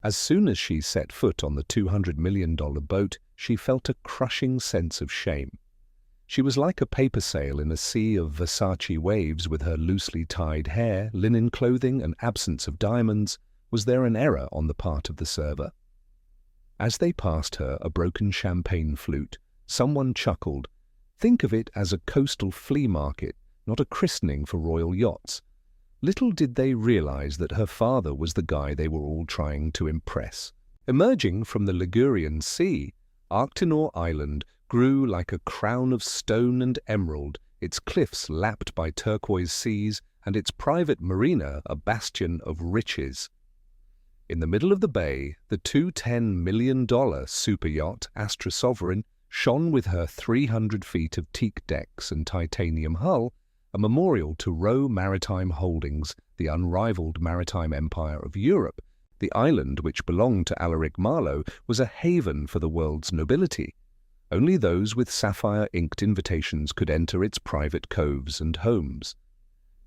As soon as she set foot on the $200 million boat, she felt a crushing sense of shame. She was like a paper sail in a sea of Versace waves with her loosely tied hair, linen clothing, and absence of diamonds. Was there an error on the part of the server? As they passed her a broken champagne flute, someone chuckled. Think of it as a coastal flea market, not a christening for royal yachts. Little did they realize that her father was the guy they were all trying to impress. Emerging from the Ligurian Sea, Arctinor Island grew like a crown of stone and emerald, its cliffs lapped by turquoise seas, and its private marina a bastion of riches. In the middle of the bay, the $210 million super yacht Astra Sovereign shone with her 300 feet of teak decks and titanium hull, a memorial to Roe Maritime Holdings, the unrivaled maritime empire of Europe. The island, which belonged to Alaric Marlowe, was a haven for the world's nobility. Only those with sapphire-inked invitations could enter its private coves and homes.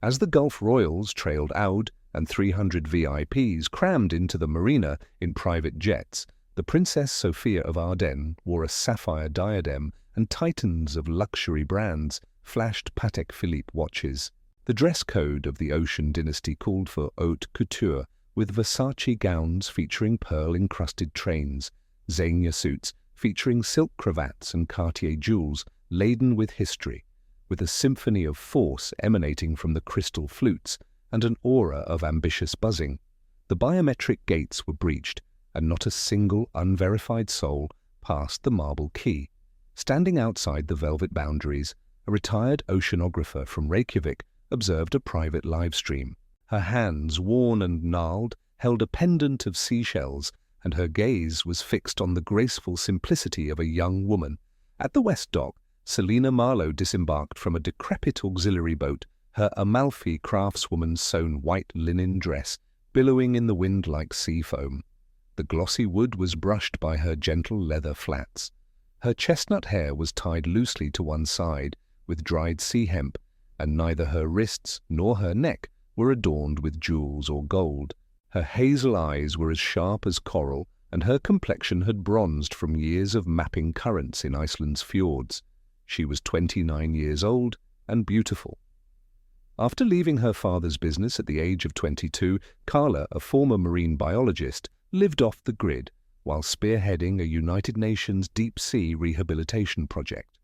As the Gulf Royals trailed out and 300 VIPs crammed into the marina in private jets, the Princess Sophia of Ardennes wore a sapphire diadem, and titans of luxury brands flashed Patek Philippe watches. The dress code of the Ocean dynasty called for haute couture, with Versace gowns featuring pearl-encrusted trains, Zegna suits featuring silk cravats and Cartier jewels laden with history, with a symphony of force emanating from the crystal flutes and an aura of ambitious buzzing. The biometric gates were breached, and not a single unverified soul passed the marble quay. Standing outside the velvet boundaries, a retired oceanographer from Reykjavik observed a private live stream. Her hands, worn and gnarled, held a pendant of seashells, and her gaze was fixed on the graceful simplicity of a young woman. At the West Dock, Selina Marlowe disembarked from a decrepit auxiliary boat, her Amalfi craftswoman-sewn white linen dress billowing in the wind like sea foam. The glossy wood was brushed by her gentle leather flats. Her chestnut hair was tied loosely to one side with dried sea hemp, and neither her wrists nor her neck were adorned with jewels or gold. Her hazel eyes were as sharp as coral, and her complexion had bronzed from years of mapping currents in Iceland's fjords. She was 29 years old and beautiful. After leaving her father's business at the age of 22, Carla, a former marine biologist, lived off the grid while spearheading a United Nations deep-sea rehabilitation project.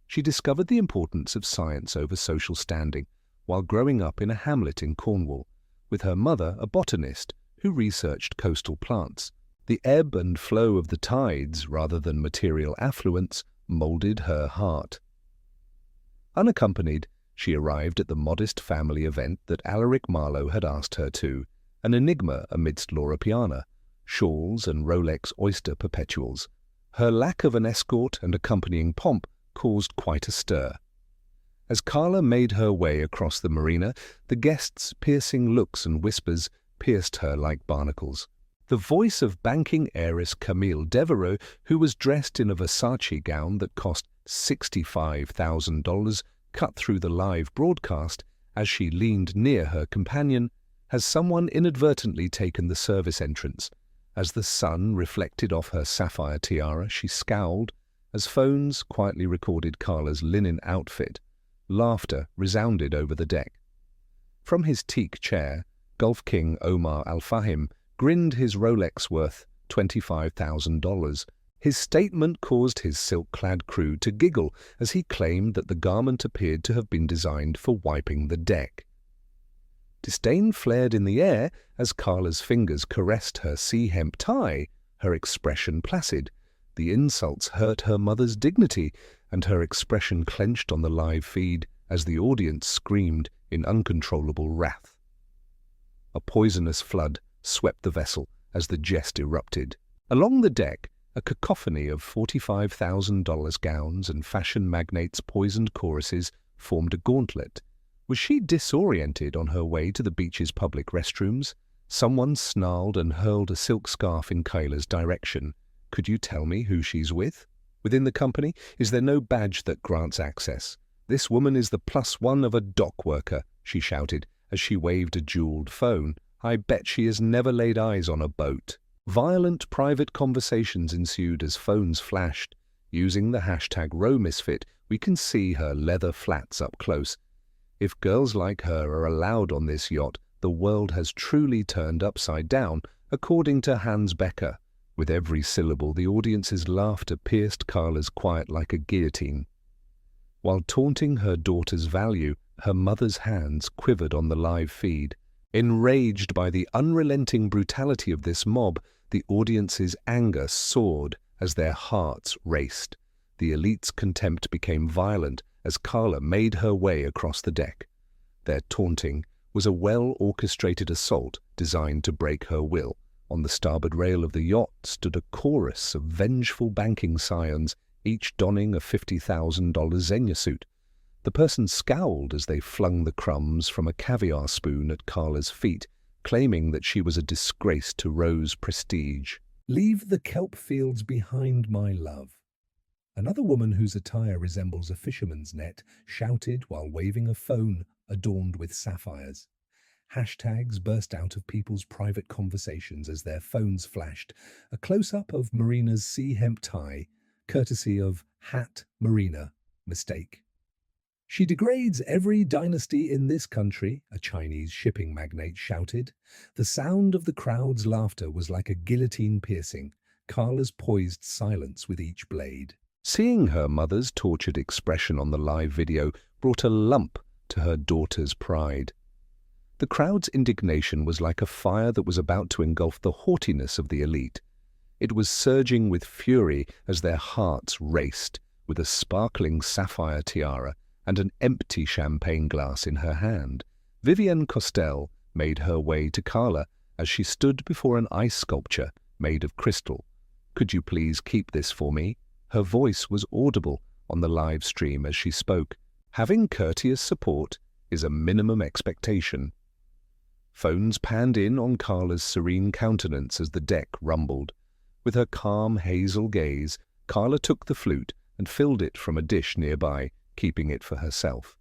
She discovered the importance of science over social standing while growing up in a hamlet in Cornwall, with her mother a botanist who researched coastal plants. The ebb and flow of the tides, rather than material affluence, molded her heart. Unaccompanied, she arrived at the modest family event that Alaric Marlowe had asked her to, an enigma amidst Loro Piana, shawls and Rolex oyster perpetuals. Her lack of an escort and accompanying pomp caused quite a stir. As Carla made her way across the marina, the guests' piercing looks and whispers pierced her like barnacles. The voice of banking heiress Camille Devereux, who was dressed in a Versace gown that cost $65,000, cut through the live broadcast as she leaned near her companion. Has someone inadvertently taken the service entrance? As the sun reflected off her sapphire tiara, she scowled. As phones quietly recorded Carla's linen outfit, laughter resounded over the deck. From his teak chair, Gulf King Omar Al-Fahim grinned, his Rolex worth $25,000. His statement caused his silk-clad crew to giggle as he claimed that the garment appeared to have been designed for wiping the deck. Disdain flared in the air as Carla's fingers caressed her sea-hemp tie, her expression placid. The insults hurt her mother's dignity, and her expression clenched on the live feed as the audience screamed in uncontrollable wrath. A poisonous flood swept the vessel as the jest erupted. Along the deck, a cacophony of $45,000 gowns and fashion magnates' poisoned choruses formed a gauntlet. Was she disoriented on her way to the beach's public restrooms? Someone snarled and hurled a silk scarf in Kyla's direction. Could you tell me who she's with? Within the company, is there no badge that grants access? This woman is the +1 of a dock worker, she shouted as she waved a jeweled phone. I bet she has never laid eyes on a boat. Violent private conversations ensued as phones flashed. Using the hashtag #RowMisfit, we can see her leather flats up close. If girls like her are allowed on this yacht, the world has truly turned upside down, according to Hans Becker. With every syllable, the audience's laughter pierced Carla's quiet like a guillotine. While taunting her daughter's value, her mother's hands quivered on the live feed. Enraged by the unrelenting brutality of this mob, the audience's anger soared as their hearts raced. The elite's contempt became violent as Carla made her way across the deck. Their taunting was a well-orchestrated assault designed to break her will. On the starboard rail of the yacht stood a chorus of vengeful banking scions, each donning a $50,000 Xenia suit. The person scowled as they flung the crumbs from a caviar spoon at Carla's feet, claiming that she was a disgrace to Row's prestige. "Leave the kelp fields behind, my love." Another woman whose attire resembles a fisherman's net shouted while waving a phone adorned with sapphires. Hashtags burst out of people's private conversations as their phones flashed. A close-up of Marina's sea hemp tie, courtesy of Hat Marina, mistake. "She degrades every dynasty in this country," a Chinese shipping magnate shouted. The sound of the crowd's laughter was like a guillotine piercing. Carla's poised silence with each blade. Seeing her mother's tortured expression on the live video brought a lump to her daughter's pride. The crowd's indignation was like a fire that was about to engulf the haughtiness of the elite. It was surging with fury as their hearts raced, with a sparkling sapphire tiara and an empty champagne glass in her hand. Vivienne Costel made her way to Carla as she stood before an ice sculpture made of crystal. "Could you please keep this for me?" Her voice was audible on the live stream as she spoke. Having courteous support is a minimum expectation. Phones panned in on Carla's serene countenance as the deck rumbled. With her calm hazel gaze, Carla took the flute and filled it from a dish nearby, keeping it for herself.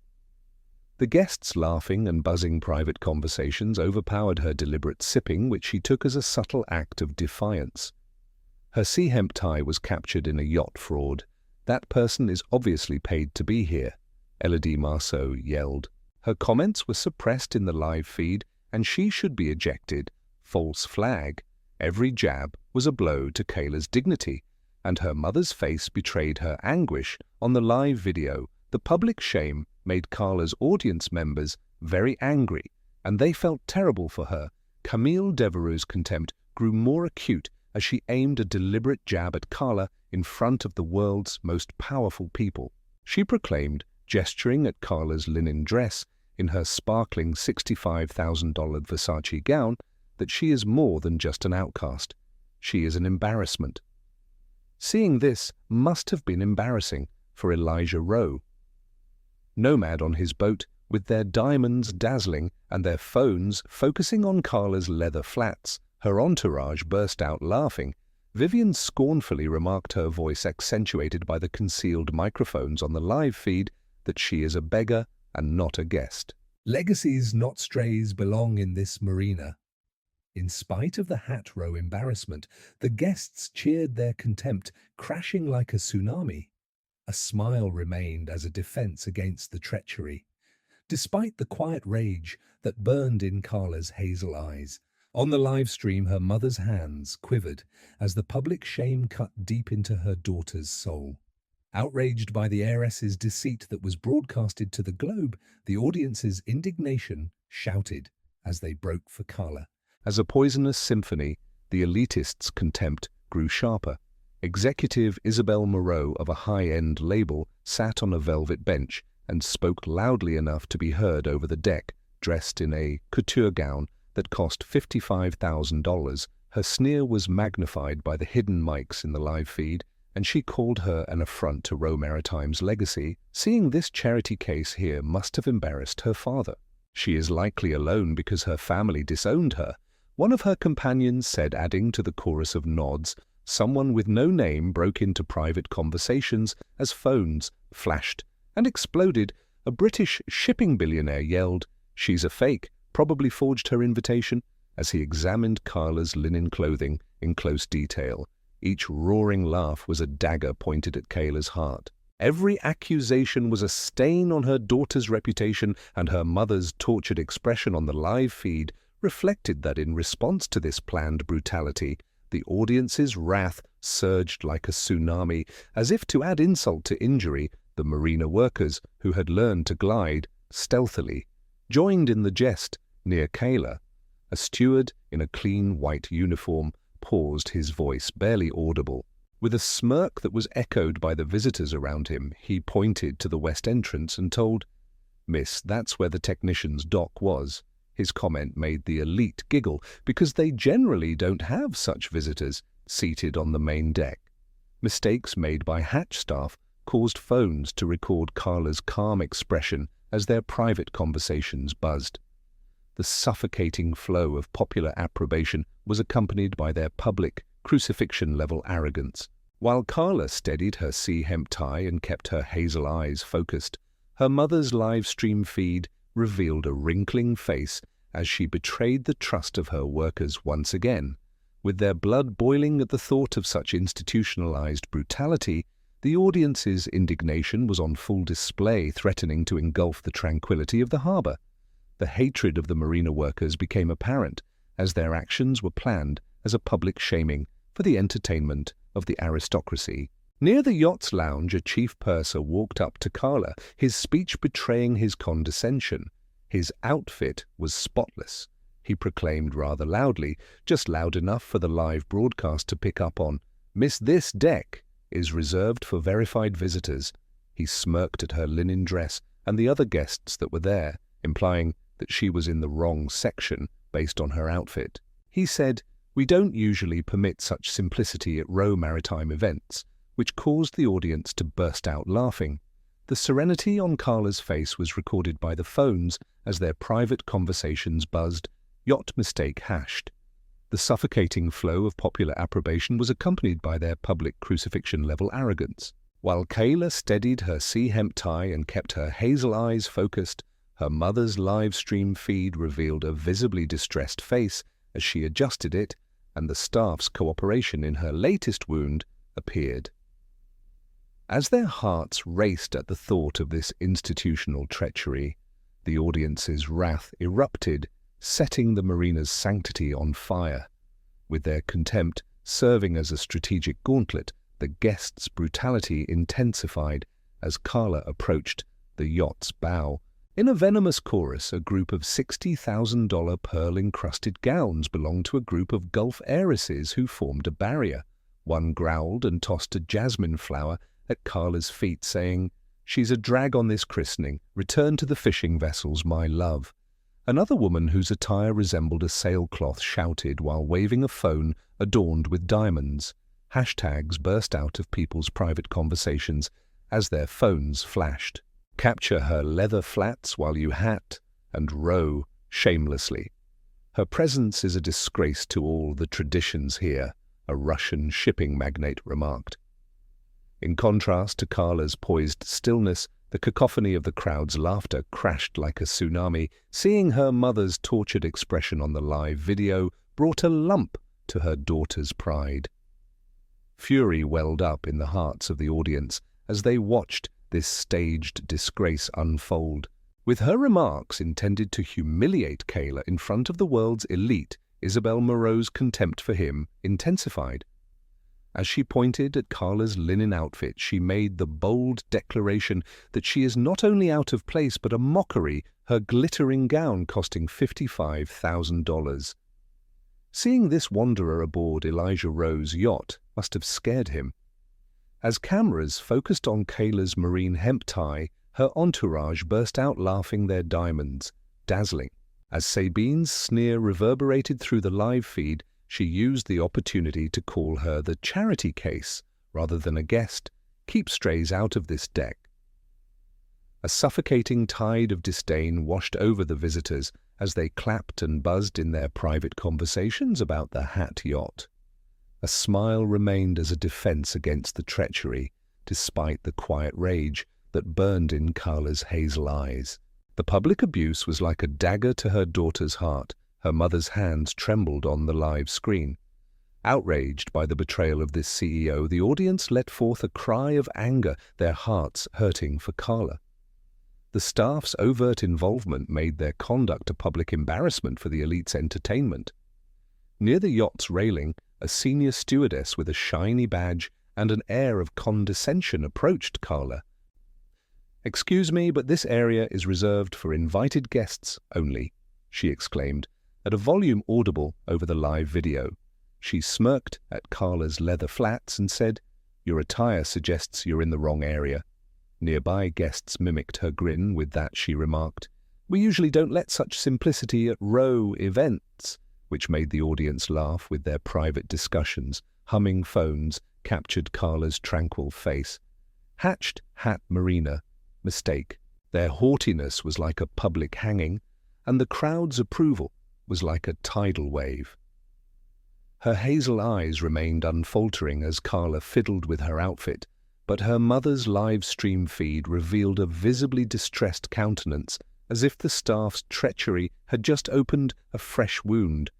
The guests' laughing and buzzing private conversations overpowered her deliberate sipping, which she took as a subtle act of defiance. Her sea hemp tie was captured in a yacht fraud. "That person is obviously paid to be here," Elodie Marceau yelled. Her comments were suppressed in the live feed, and she should be ejected. False flag. Every jab was a blow to Kayla's dignity, and her mother's face betrayed her anguish on the live video. The public shame made Carla's audience members very angry, and they felt terrible for her. Camille Devereux's contempt grew more acute as she aimed a deliberate jab at Carla in front of the world's most powerful people. She proclaimed, gesturing at Carla's linen dress in her sparkling $65,000 Versace gown, that she is more than just an outcast. She is an embarrassment. Seeing this must have been embarrassing for Elijah Rowe. Nomad on his boat, with their diamonds dazzling and their phones focusing on Carla's leather flats, her entourage burst out laughing. Vivienne scornfully remarked, her voice accentuated by the concealed microphones on the live feed, that she is a beggar and not a guest. "Legacies, not strays, belong in this marina." In spite of the Hat Row embarrassment, the guests cheered their contempt, crashing like a tsunami. A smile remained as a defense against the treachery, despite the quiet rage that burned in Carla's hazel eyes. On the live stream, her mother's hands quivered as the public shame cut deep into her daughter's soul. Outraged by the heiress's deceit that was broadcasted to the globe, the audience's indignation shouted as they broke for Carla. As a poisonous symphony, the elitists' contempt grew sharper. Executive Isabelle Moreau of a high-end label sat on a velvet bench and spoke loudly enough to be heard over the deck, dressed in a couture gown that cost $55,000. Her sneer was magnified by the hidden mics in the live feed, and she called her an affront to Rowe Maritime's legacy. Seeing this charity case here must have embarrassed her father. She is likely alone because her family disowned her, one of her companions said, adding to the chorus of nods. Someone with no name broke into private conversations as phones flashed and exploded. A British shipping billionaire yelled, "She's a fake, probably forged her invitation." as he examined Carla's linen clothing in close detail. Each roaring laugh was a dagger pointed at Kayla's heart. Every accusation was a stain on her daughter's reputation, and her mother's tortured expression on the live feed reflected that in response to this planned brutality, the audience's wrath surged like a tsunami. As if to add insult to injury, the marina workers, who had learned to glide stealthily, joined in the jest. Near Kayla, a steward in a clean white uniform paused, his voice barely audible. With a smirk that was echoed by the visitors around him, he pointed to the west entrance and told, "Miss, that's where the technician's dock was." His comment made the elite giggle, because they generally don't have such visitors seated on the main deck. Mistakes made by hatch staff caused phones to record Carla's calm expression as their private conversations buzzed. The suffocating flow of popular approbation was accompanied by their public, crucifixion-level arrogance. While Carla steadied her sea hemp tie and kept her hazel eyes focused, her mother's live stream feed revealed a wrinkling face as she betrayed the trust of her workers once again. With their blood boiling at the thought of such institutionalized brutality, the audience's indignation was on full display, threatening to engulf the tranquility of the harbor. The hatred of the marina workers became apparent, as their actions were planned as a public shaming for the entertainment of the aristocracy. Near the yacht's lounge, a chief purser walked up to Carla, his speech betraying his condescension. His outfit was spotless, he proclaimed rather loudly, just loud enough for the live broadcast to pick up on. "Miss, this deck is reserved for verified visitors." He smirked at her linen dress and the other guests that were there, implying that she was in the wrong section based on her outfit. He said, "We don't usually permit such simplicity at row maritime events," which caused the audience to burst out laughing. The serenity on Carla's face was recorded by the phones as their private conversations buzzed, "Yacht mistake hashed." The suffocating flow of popular approbation was accompanied by their public crucifixion-level arrogance. While Kayla steadied her sea hemp tie and kept her hazel eyes focused, her mother's live stream feed revealed a visibly distressed face as she adjusted it, and the staff's cooperation in her latest wound appeared. As their hearts raced at the thought of this institutional treachery, the audience's wrath erupted, setting the marina's sanctity on fire. With their contempt serving as a strategic gauntlet, the guests' brutality intensified as Carla approached the yacht's bow. In a venomous chorus, a group of $60,000 pearl-encrusted gowns belonged to a group of Gulf heiresses who formed a barrier. One growled and tossed a jasmine flower at Carla's feet, saying, "She's a drag on this christening. Return to the fishing vessels, my love." Another woman whose attire resembled a sailcloth shouted while waving a phone adorned with diamonds. Hashtags burst out of people's private conversations as their phones flashed. "Capture her leather flats while you hat and row shamelessly. Her presence is a disgrace to all the traditions here," a Russian shipping magnate remarked. In contrast to Carla's poised stillness, the cacophony of the crowd's laughter crashed like a tsunami. Seeing her mother's tortured expression on the live video brought a lump to her daughter's pride. Fury welled up in the hearts of the audience as they watched this staged disgrace unfold. With her remarks intended to humiliate Kayla in front of the world's elite, Isabel Moreau's contempt for him intensified. As she pointed at Carla's linen outfit, she made the bold declaration that she is not only out of place but a mockery, her glittering gown costing $55,000. Seeing this wanderer aboard Elijah Rowe's yacht must have scared him. As cameras focused on Kayla's marine hemp tie, her entourage burst out laughing, their diamonds dazzling. As Sabine's sneer reverberated through the live feed, she used the opportunity to call her the charity case rather than a guest. "Keep strays out of this deck." A suffocating tide of disdain washed over the visitors as they clapped and buzzed in their private conversations about the Hat yacht. A smile remained as a defense against the treachery, despite the quiet rage that burned in Carla's hazel eyes. The public abuse was like a dagger to her daughter's heart, Her mother's hands trembled on the live screen. Outraged by the betrayal of this CEO, the audience let forth a cry of anger, their hearts hurting for Carla. The staff's overt involvement made their conduct a public embarrassment for the elite's entertainment. Near the yacht's railing, a senior stewardess with a shiny badge and an air of condescension approached Carla. "Excuse me, but this area is reserved for invited guests only," she exclaimed, at a volume audible over the live video. She smirked at Carla's leather flats and said, "Your attire suggests you're in the wrong area." Nearby guests mimicked her grin. With that, she remarked, "We usually don't let such simplicity at row events," which made the audience laugh with their private discussions. Humming phones captured Carla's tranquil face. Hatched Hat Marina. Mistake. Their haughtiness was like a public hanging, and the crowd's approval was like a tidal wave. Her hazel eyes remained unfaltering as Carla fiddled with her outfit, but her mother's live stream feed revealed a visibly distressed countenance, as if the staff's treachery had just opened a fresh wound.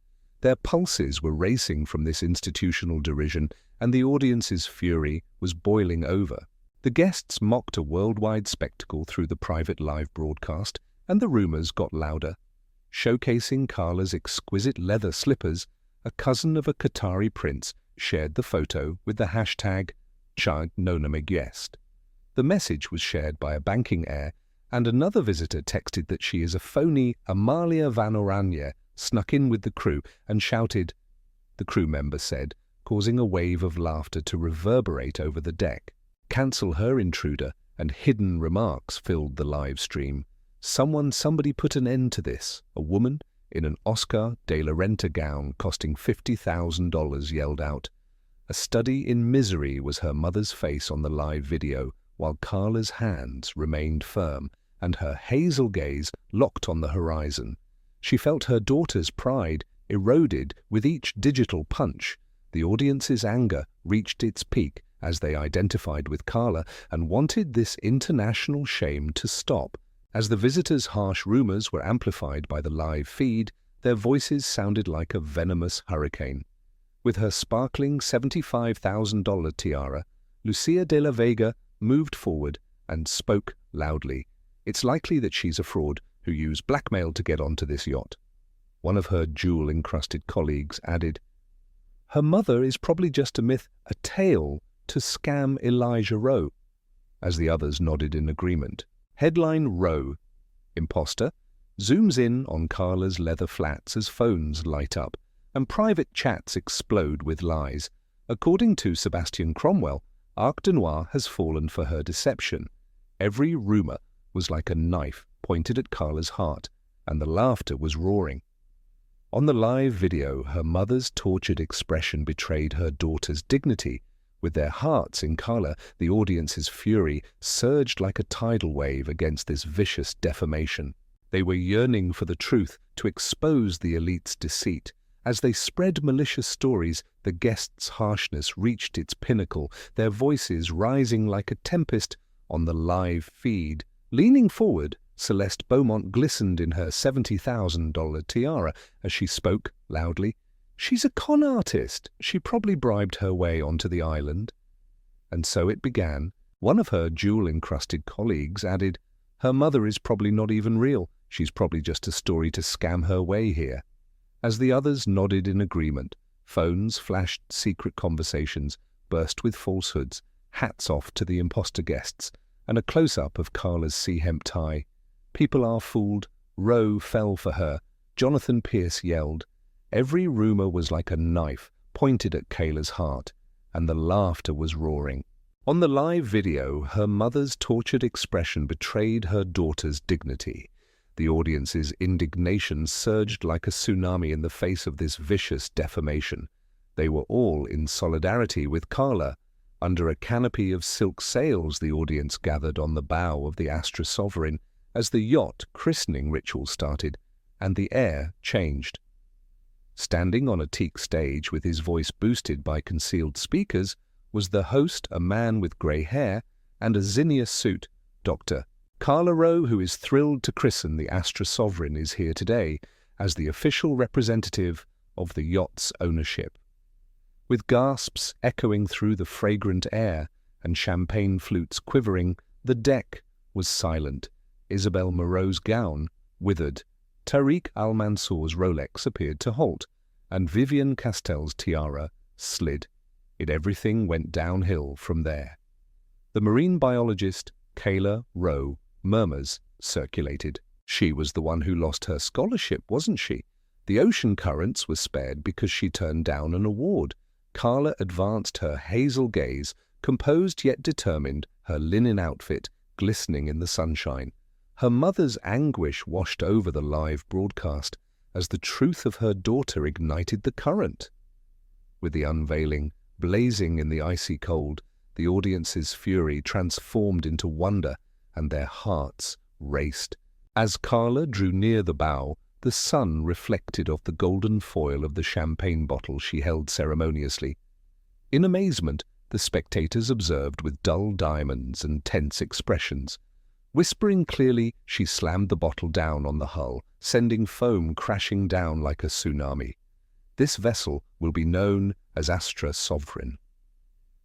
Their pulses were racing from this institutional derision, and the audience's fury was boiling over. The guests mocked a worldwide spectacle through the private live broadcast, and the rumors got louder. Showcasing Carla's exquisite leather slippers, a cousin of a Qatari prince shared the photo with the hashtag 200M Yacht. The message was shared by a banking heir, and another visitor texted that she is a phony Amalia Van Oranje snuck in with the crew and shouted, the crew member said, causing a wave of laughter to reverberate over the deck. "Cancel her, intruder," and hidden remarks filled the live stream. Somebody put an end to this. A woman in an Oscar de la Renta gown costing $50,000 yelled out. A study in misery was her mother's face on the live video, while Carla's hands remained firm and her hazel gaze locked on the horizon. She felt her daughter's pride eroded with each digital punch. The audience's anger reached its peak as they identified with Carla and wanted this international shame to stop. As the visitors' harsh rumors were amplified by the live feed, their voices sounded like a venomous hurricane. With her sparkling $75,000 tiara, Lucia de la Vega moved forward and spoke loudly. "It's likely that she's a fraud who used blackmail to get onto this yacht." One of her jewel-encrusted colleagues added, "Her mother is probably just a myth, a tale to scam Elijah Rowe," as the others nodded in agreement. Headline Rowe. Imposter zooms in on Carla's leather flats as phones light up, and private chats explode with lies. According to Sebastian Cromwell, Arc de Noir has fallen for her deception. Every rumor was like a knife pointed at Carla's heart, and the laughter was roaring. On the live video, her mother's tortured expression betrayed her daughter's dignity. With their hearts in Carla, the audience's fury surged like a tidal wave against this vicious defamation. They were yearning for the truth, to expose the elite's deceit. As they spread malicious stories, the guests' harshness reached its pinnacle, their voices rising like a tempest on the live feed. Leaning forward, Celeste Beaumont glistened in her $70,000 tiara as she spoke loudly. "She's a con artist. She probably bribed her way onto the island." And so it began. One of her jewel-encrusted colleagues added, "Her mother is probably not even real. She's probably just a story to scam her way here." As the others nodded in agreement, phones flashed secret conversations, burst with falsehoods, hats off to the imposter guests, and a close-up of Carla's sea-hemp tie. "People are fooled. Rowe fell for her." Jonathan Pierce yelled. Every rumor was like a knife pointed at Kayla's heart, and the laughter was roaring. On the live video, her mother's tortured expression betrayed her daughter's dignity. The audience's indignation surged like a tsunami in the face of this vicious defamation. They were all in solidarity with Carla. Under a canopy of silk sails, the audience gathered on the bow of the Astra Sovereign as the yacht christening ritual started, and the air changed. Standing on a teak stage with his voice boosted by concealed speakers was the host, a man with grey hair and a zinnia suit, Dr. Carla Rowe, who is thrilled to christen the Astra Sovereign, is here today, as the official representative of the yacht's ownership. With gasps echoing through the fragrant air and champagne flutes quivering, the deck was silent. Isabel Moreau's gown withered. Tariq Al-Mansour's Rolex appeared to halt, and Vivian Castell's tiara slid. Everything went downhill from there. The marine biologist, Kayla Rowe, murmurs circulated. She was the one who lost her scholarship, wasn't she? The ocean currents were spared because she turned down an award. Carla advanced her hazel gaze, composed yet determined, her linen outfit glistening in the sunshine. Her mother's anguish washed over the live broadcast as the truth of her daughter ignited the current. With the unveiling blazing in the icy cold, the audience's fury transformed into wonder, and their hearts raced. As Carla drew near the bow, the sun reflected off the golden foil of the champagne bottle she held ceremoniously. In amazement, the spectators observed with dull diamonds and tense expressions. Whispering clearly, she slammed the bottle down on the hull, sending foam crashing down like a tsunami. This vessel will be known as Astra Sovereign.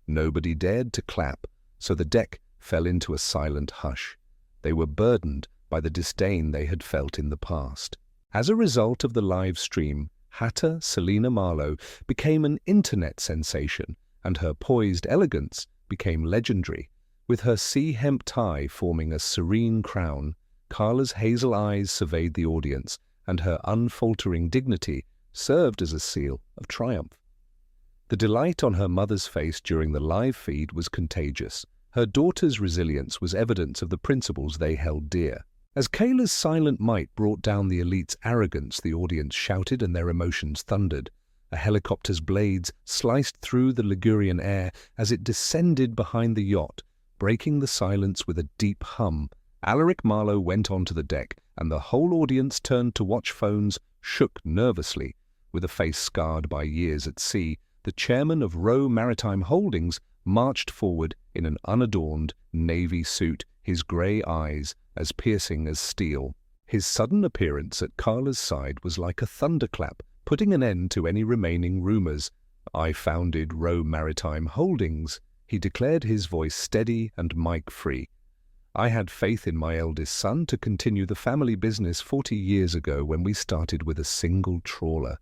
Nobody dared to clap, so the deck fell into a silent hush. They were burdened by the disdain they had felt in the past. As a result of the live stream, hatter Selina Marlowe became an internet sensation, and her poised elegance became legendary. With her sea hemp tie forming a serene crown, Carla's hazel eyes surveyed the audience, and her unfaltering dignity served as a seal of triumph. The delight on her mother's face during the live feed was contagious. Her daughter's resilience was evidence of the principles they held dear. As Kayla's silent might brought down the elite's arrogance, the audience shouted and their emotions thundered. A helicopter's blades sliced through the Ligurian air as it descended behind the yacht, breaking the silence with a deep hum. Alaric Marlowe went onto the deck, and the whole audience turned to watch. Phones shook nervously. With a face scarred by years at sea, the chairman of Rowe Maritime Holdings marched forward in an unadorned navy suit, his grey eyes as piercing as steel. His sudden appearance at Carla's side was like a thunderclap, putting an end to any remaining rumors. "I founded Rowe Maritime Holdings," he declared, his voice steady and mic-free. "I had faith in my eldest son to continue the family business 40 years ago when we started with a single trawler.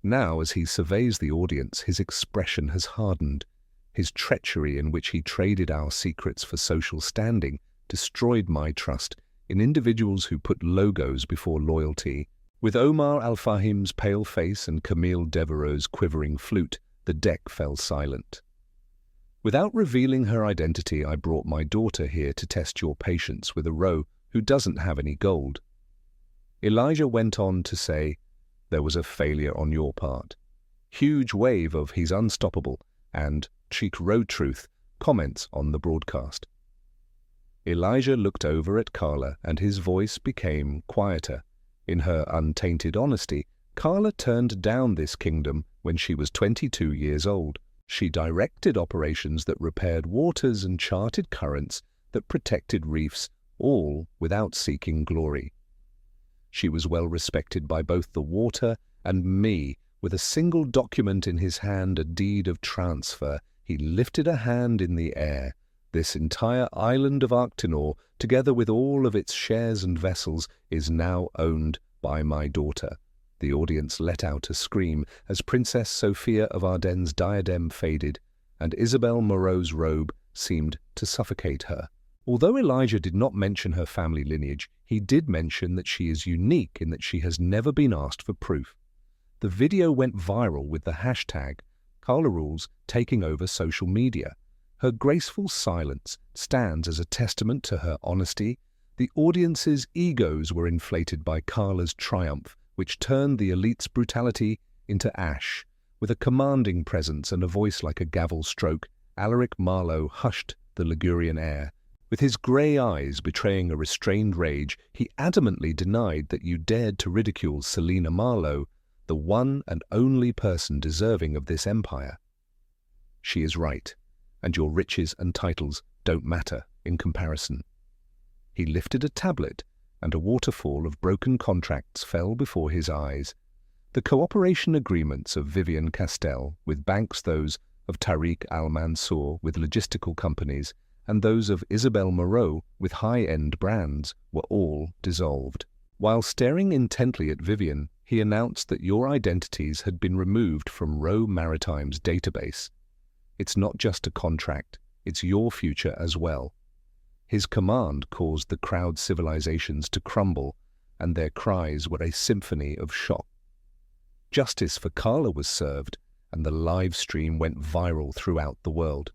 Now, as he surveys the audience, his expression has hardened. His treachery in which he traded our secrets for social standing destroyed my trust in individuals who put logos before loyalty." With Omar Al-Fahim's pale face and Camille Devereaux's quivering flute, the deck fell silent. "Without revealing her identity, I brought my daughter here to test your patience with a Rowe who doesn't have any gold." Elijah went on to say, "There was a failure on your part. Huge wave of 'he's unstoppable' and 'cheek road truth' comments on the broadcast." Elijah looked over at Carla, and his voice became quieter. In her untainted honesty, Carla turned down this kingdom when she was 22 years old. She directed operations that repaired waters and charted currents that protected reefs, all without seeking glory. She was well respected by both the water and me. With a single document in his hand, a deed of transfer, he lifted a hand in the air. "This entire island of Arctinor, together with all of its shares and vessels, is now owned by my daughter." The audience let out a scream as Princess Sophia of Ardennes' diadem faded, and Isabel Moreau's robe seemed to suffocate her. Although Elijah did not mention her family lineage, he did mention that she is unique in that she has never been asked for proof. The video went viral with the hashtag Carla Rules taking over social media. Her graceful silence stands as a testament to her honesty. The audience's egos were inflated by Carla's triumph, which turned the elite's brutality into ash. With a commanding presence and a voice like a gavel stroke, Alaric Marlowe hushed the Ligurian air. With his grey eyes betraying a restrained rage, he adamantly denied that you dared to ridicule Selina Marlowe, the one and only person deserving of this empire. She is right, and your riches and titles don't matter in comparison. He lifted a tablet and a waterfall of broken contracts fell before his eyes. The cooperation agreements of Vivian Castell with banks, those of Tariq Al-Mansour with logistical companies, and those of Isabel Moreau with high-end brands were all dissolved. While staring intently at Vivian, he announced that your identities had been removed from Rowe Maritime's database. It's not just a contract, it's your future as well. His command caused the crowd civilizations to crumble, and their cries were a symphony of shock. Justice for Carla was served, and the live stream went viral throughout the world.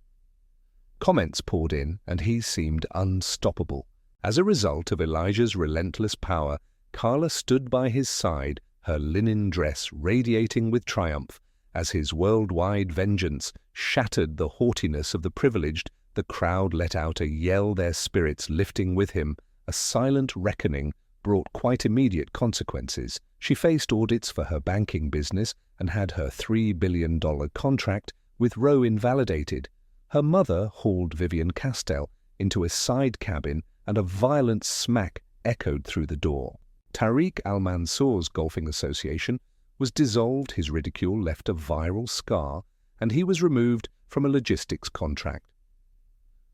Comments poured in, and he seemed unstoppable. As a result of Elijah's relentless power, Carla stood by his side, her linen dress radiating with triumph. As his worldwide vengeance shattered the haughtiness of the privileged, the crowd let out a yell, their spirits lifting with him. A silent reckoning brought quite immediate consequences. She faced audits for her banking business and had her $3 billion contract with Rowe invalidated. Her mother hauled Vivian Castell into a side cabin, and a violent smack echoed through the door. Tariq Al-Mansour's golfing association was dissolved, his ridicule left a viral scar, and he was removed from a logistics contract.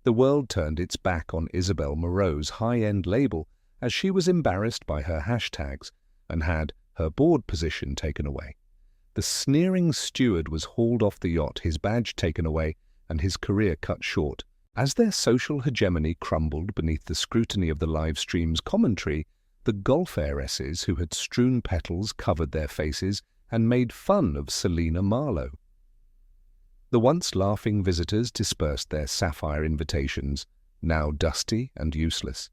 The world turned its back on Isabel Moreau's high-end label as she was embarrassed by her hashtags and had her board position taken away. The sneering steward was hauled off the yacht, his badge taken away, and his career cut short. As their social hegemony crumbled beneath the scrutiny of the live stream's commentary, the golf heiresses who had strewn petals covered their faces and made fun of Selena Marlowe. The once laughing visitors dispersed their sapphire invitations, now dusty and useless.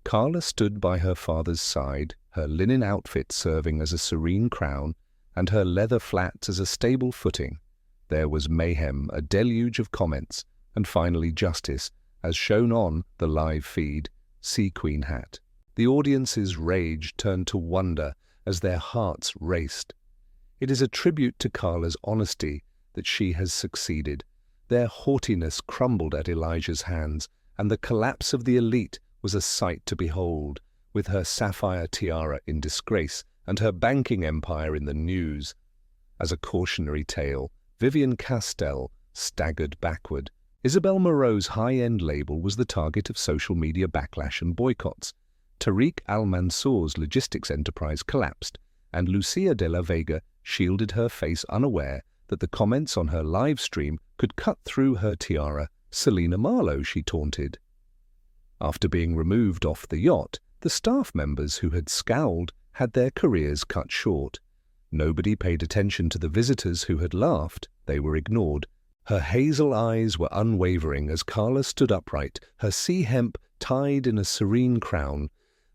Carla stood by her father's side, her linen outfit serving as a serene crown, and her leather flats as a stable footing. There was mayhem, a deluge of comments, and finally justice, as shown on the live feed, Sea Queen hat. The audience's rage turned to wonder as their hearts raced. It is a tribute to Carla's honesty that she has succeeded. Their haughtiness crumbled at Elijah's hands, and the collapse of the elite was a sight to behold, with her sapphire tiara in disgrace and her banking empire in the news. As a cautionary tale, Vivian Castell staggered backward. Isabel Moreau's high-end label was the target of social media backlash and boycotts. Tariq Al-Mansour's logistics enterprise collapsed, and Lucia de la Vega shielded her face, unaware that the comments on her live stream could cut through her tiara. Selena Marlowe, she taunted. After being removed off the yacht, the staff members who had scowled had their careers cut short. Nobody paid attention to the visitors who had laughed. They were ignored. Her hazel eyes were unwavering as Carla stood upright, her sea hemp tied in a serene crown.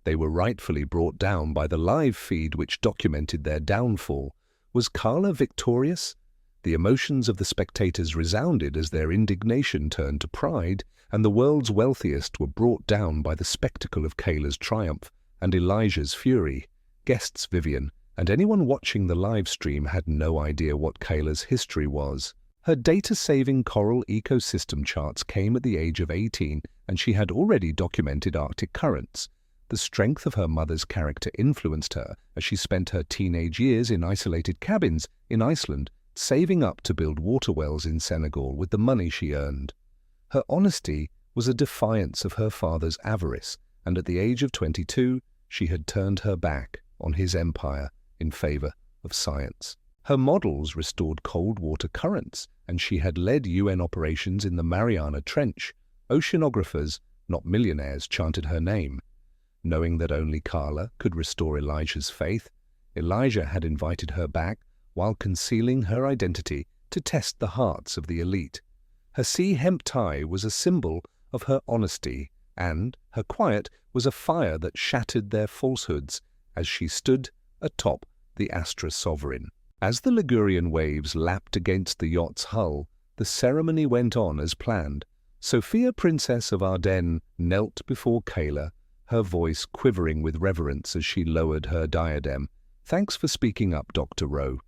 They were rightfully brought down by the live feed which documented their downfall. Was Carla victorious? The emotions of the spectators resounded as their indignation turned to pride, and the world's wealthiest were brought down by the spectacle of Kayla's triumph and Elijah's fury. Guests Vivian and anyone watching the live stream had no idea what Kayla's history was. Her data-saving coral ecosystem charts came at the age of 18, and she had already documented Arctic currents. The strength of her mother's character influenced her as she spent her teenage years in isolated cabins in Iceland, saving up to build water wells in Senegal with the money she earned. Her honesty was a defiance of her father's avarice, and at the age of 22, she had turned her back on his empire in favor of science. Her models restored cold water currents, and she had led UN operations in the Mariana Trench. Oceanographers, not millionaires, chanted her name. Knowing that only Carla could restore Elijah's faith, Elijah had invited her back while concealing her identity to test the hearts of the elite. Her sea hemp tie was a symbol of her honesty, and her quiet was a fire that shattered their falsehoods as she stood atop the Astra Sovereign. As the Ligurian waves lapped against the yacht's hull, the ceremony went on as planned. Sophia, Princess of Ardennes, knelt before Kayla, her voice quivering with reverence as she lowered her diadem. "Thanks for speaking up, Dr. Rowe."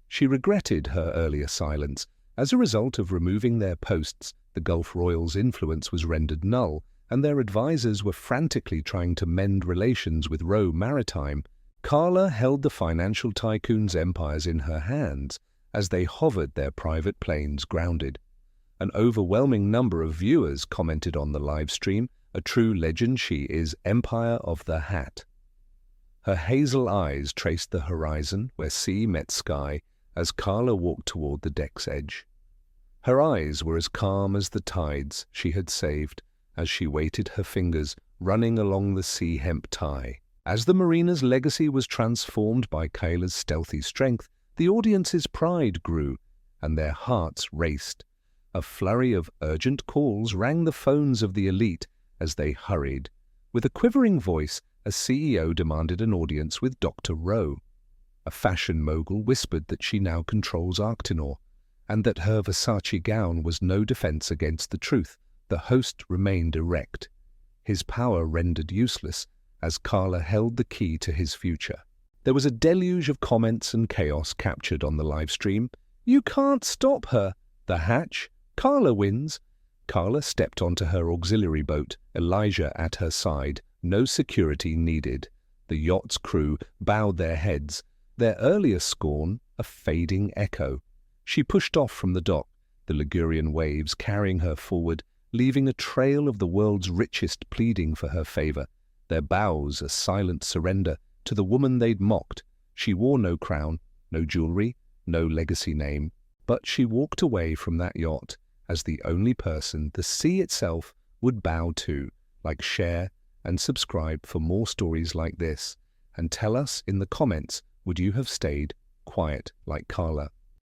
She regretted her earlier silence. As a result of removing their posts, the Gulf Royals' influence was rendered null, and their advisors were frantically trying to mend relations with Roe Maritime, Carla held the financial tycoon's empires in her hands as they hovered their private planes grounded. An overwhelming number of viewers commented on the live stream, "A true legend she is, Empire of the Hat." Her hazel eyes traced the horizon where sea met sky as Carla walked toward the deck's edge. Her eyes were as calm as the tides she had saved as she weighted her fingers running along the sea hemp tie. As the marina's legacy was transformed by Kayla's stealthy strength, the audience's pride grew and their hearts raced. A flurry of urgent calls rang the phones of the elite as they hurried. With a quivering voice, a CEO demanded an audience with Dr. Rowe. A fashion mogul whispered that she now controls Arctinor, and that her Versace gown was no defense against the truth. The host remained erect, his power rendered useless as Carla held the key to his future. There was a deluge of comments and chaos captured on the live stream. "You can't stop her. The hatch. Carla wins." Carla stepped onto her auxiliary boat, Elijah at her side. No security needed. The yacht's crew bowed their heads, their earlier scorn a fading echo. She pushed off from the dock, the Ligurian waves carrying her forward, leaving a trail of the world's richest pleading for her favor, their bows a silent surrender to the woman they'd mocked. She wore no crown, no jewelry, no legacy name, but she walked away from that yacht as the only person the sea itself would bow to. Like, share, and subscribe for more stories like this, and tell us in the comments, would you have stayed quiet like Carla?